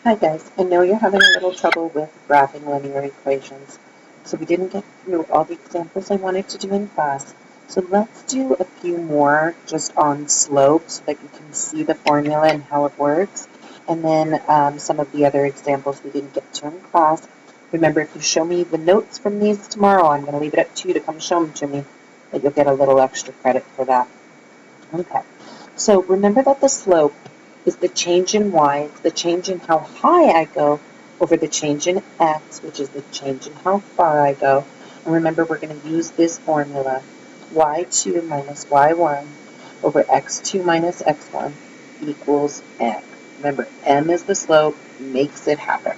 Hi guys, I know you're having a little trouble with graphing linear equations, so we didn't get through all the examples I wanted to do in class. So let's do a few more just on slope so that you can see the formula and how it works, and then some of the other examples we didn't get to in class. Remember, if you show me the notes from these tomorrow, I'm going to leave it up to you to come show them to me, but you'll get a little extra credit for that. Okay, so remember that the slope is the change in y, it's the change in how high I go over the change in x, which is the change in how far I go. And remember, we're going to use this formula, y2 minus y1 over x2 minus x1 equals m. Remember, m is the slope, makes it happen.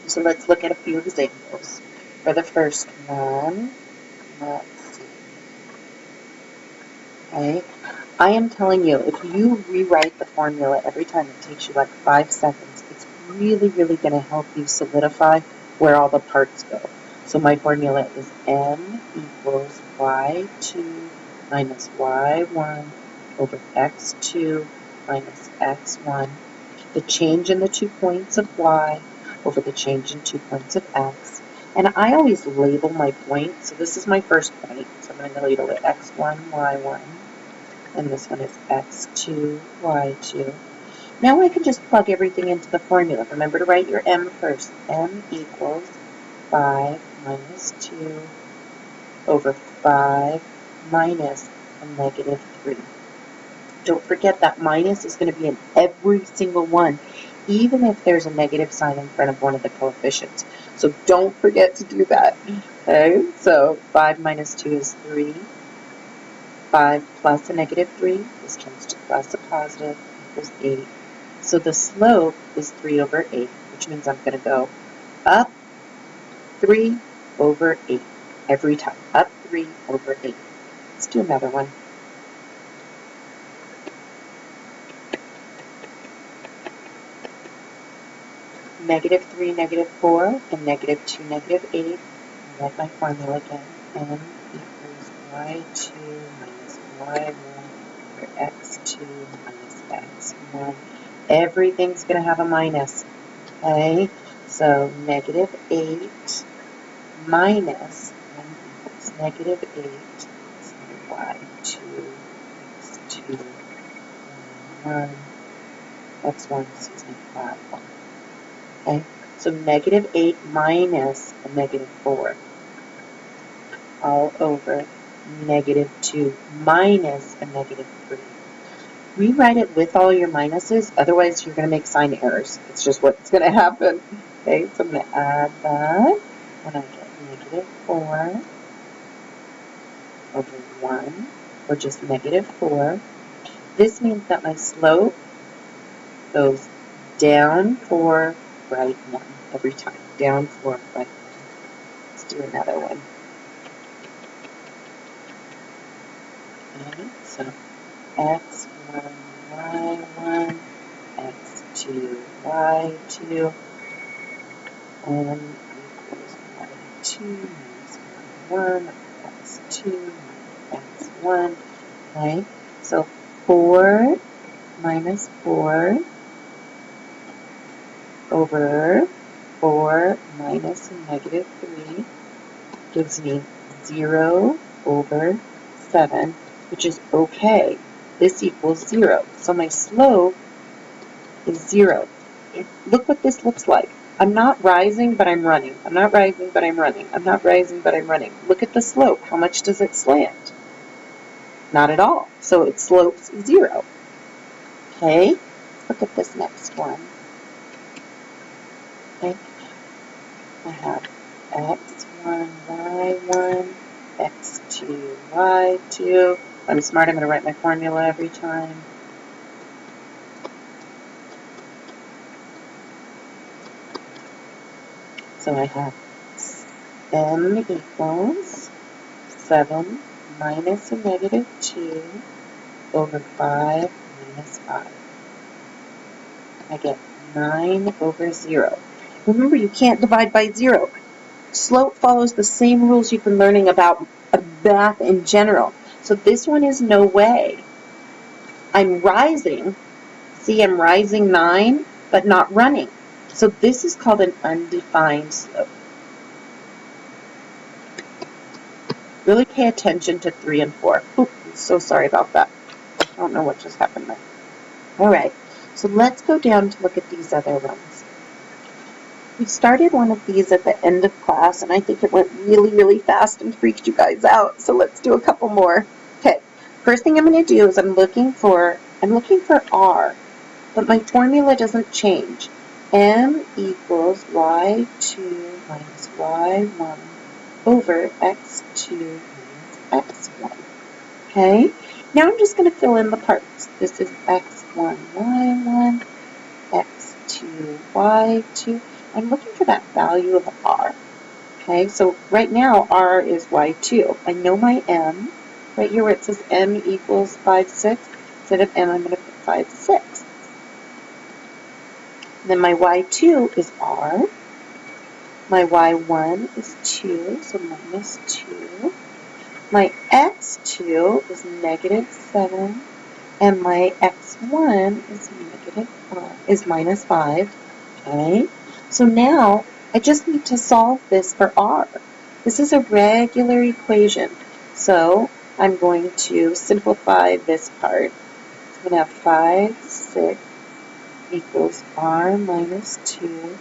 So let's look at a few examples. For the first one, let's see. Okay. I am telling you, if you rewrite the formula every time, it takes you like 5 seconds. It's really, really going to help you solidify where all the parts go. So my formula is m equals y2 minus y1 over x2 minus x1. The change in the 2 points of y over the change in 2 points of x. And I always label my points. So this is my first point. So I'm going to label it x1, y1. And this one is x2, y2. Now I can just plug everything into the formula. Remember to write your m first. M equals 5 minus 2 over 5 minus a negative 3. Don't forget that minus is going to be in every single one, even if there's a negative sign in front of one of the coefficients. So don't forget to do that. Okay, so 5 minus 2 is 3. 5 plus a negative 3, this turns to plus a positive, equals 8. So the slope is 3 over 8, which means I'm going to go up 3 over 8 every time. Up 3 over 8. Let's do another one. Negative 3, negative 4, and negative 2, negative 8. I'll write my formula again. M equals y2 minus y1 over x2 minus x1. Everything's going to have a minus. Okay, so negative 8 minus 1 equals negative 8. So y2, x2, y1, x1, excuse me, y1. Okay, so negative 8 minus a negative 4 all over negative 2 minus a negative 3. Rewrite it with all your minuses, otherwise you're going to make sign errors. It's just what's going to happen. Okay, so I'm going to add that when I get negative 4 over 1, or just negative 4. This means that my slope goes down 4, right 1 every time. Down 4, right 1. Let's do another one. Okay, so x1, y1, x2, y2, m equals y2 minus y1, x2 minus x1. Okay, so 4 minus 4 over 4 minus negative 3 gives me 0 over 7, which is okay. This equals 0. So my slope is 0. Look what this looks like. I'm not rising, but I'm running. I'm not rising, but I'm running. I'm not rising, but I'm running. Look at the slope. How much does it slant? Not at all. So it slopes 0. Okay, let's look at this next one. Okay, I have x1, y1, x2, y2. I'm smart, I'm going to write my formula every time. So I have m equals 7 minus a negative 2 over 5 minus 5. I get 9 over 0. Remember, you can't divide by 0. Slope follows the same rules you've been learning about math in general. So this one is no way. I'm rising. See, I'm rising 9, but not running. So this is called an undefined slope. Really pay attention to 3 and 4. Ooh, I'm so sorry about that. I don't know what just happened there. All right, so let's go down to look at these other ones. We started one of these at the end of class, and I think it went really, really fast and freaked you guys out. So let's do a couple more. Okay, first thing I'm going to do is I'm looking for R, but my formula doesn't change. M equals y2 minus y1 over x2 minus x1. Okay, now I'm just going to fill in the parts. This is x1, y1, x2, y2. I'm looking for that value of r. Okay, so right now r is y2. I know my m. Right here where it says m equals 5, 6, instead of m, I'm going to put 5, 6. Then my y2 is r. My y1 is 2, so minus 2. My x2 is negative 7. And my x1 is minus 5. Okay, so now I just need to solve this for r. This is a regular equation, so I'm going to simplify this part. I'm going to have 5, 6 equals r minus 2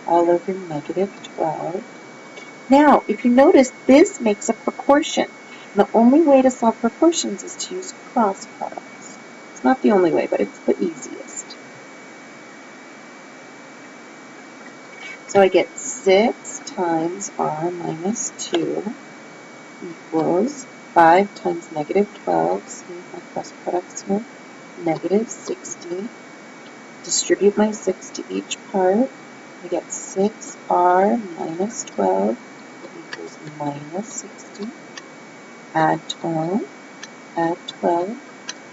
all over negative 12. Now, if you notice, this makes a proportion. And the only way to solve proportions is to use cross products. It's not the only way, but it's the easiest. So I get 6 times r minus 2 equals 5 times negative 12. See my cross products here? Negative 60. Distribute my 6 to each part. I get 6r minus 12 equals minus 60. Add 12. Add 12.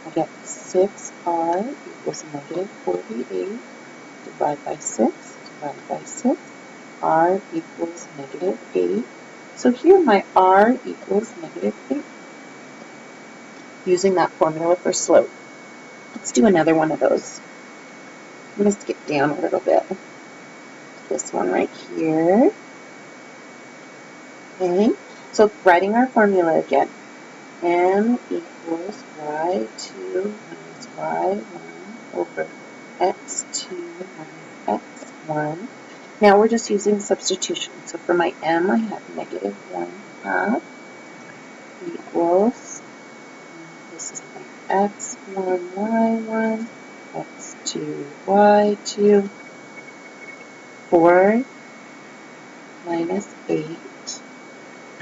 I get 6r equals negative 48. Divide by 6. Divide by 6. R equals negative 8. So here my r equals negative 8. Using that formula for slope. Let's do another one of those. I'm going to skip down a little bit. This one right here. Okay, so writing our formula again. M equals y2 minus y1 over x2 minus x1. Now we're just using substitution. So for my m, I have negative 1/2 equals, this is my x1, y1, x2, y2, 4 minus 8.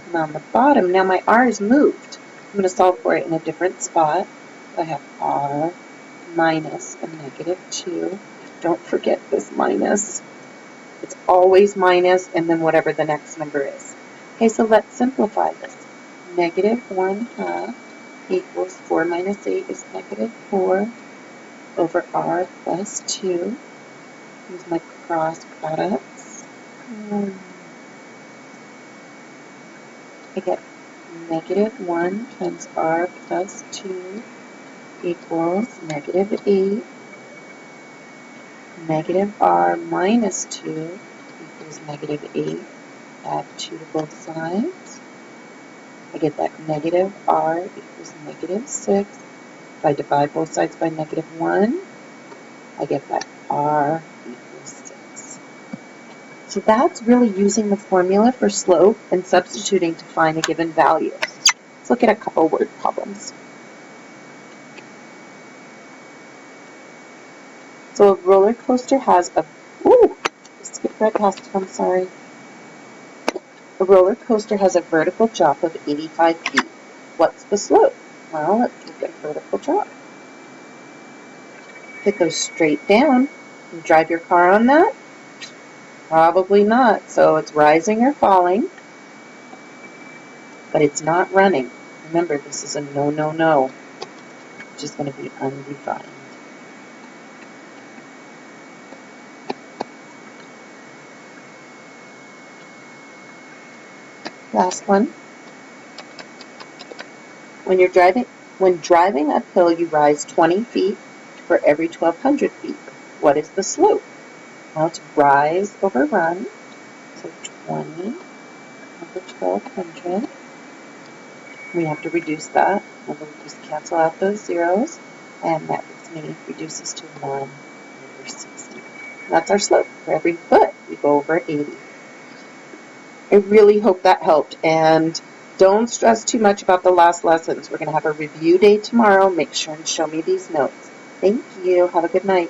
And on the bottom, now my r is moved. I'm going to solve for it in a different spot. So I have r minus a negative 2. Don't forget this minus. It's always minus and then whatever the next number is. Okay, so let's simplify this. Negative 1/2 equals 4 minus 8 is negative 4 over r plus 2. Use my cross products. I get negative 1 times r plus 2 equals negative 8. Negative r minus 2 equals negative 8. Add 2 to both sides. I get that negative r equals negative 6. If I divide both sides by negative 1, I get that r equals 6. So that's really using the formula for slope and substituting to find a given value. Let's look at a couple word problems. So a roller coaster has a, skipped right past it, I'm sorry. A roller coaster has a vertical drop of 85 feet. What's the slope? Well, let's look at vertical drop. If it goes straight down, you drive your car on that? Probably not. So it's rising or falling, but it's not running. Remember, this is a no, no, no, which is going to be undefined. Last one. When driving uphill, you rise 20 feet for every 1,200 feet. What is the slope? Now it's rise over run. So 20 over 1200. We have to reduce that, and we'll just cancel out those zeros, and that reduces to 1 over 60. That's our slope. For every foot, we go over 80. I really hope that helped, and don't stress too much about the last lessons. We're going to have a review day tomorrow. Make sure and show me these notes. Thank you. Have a good night.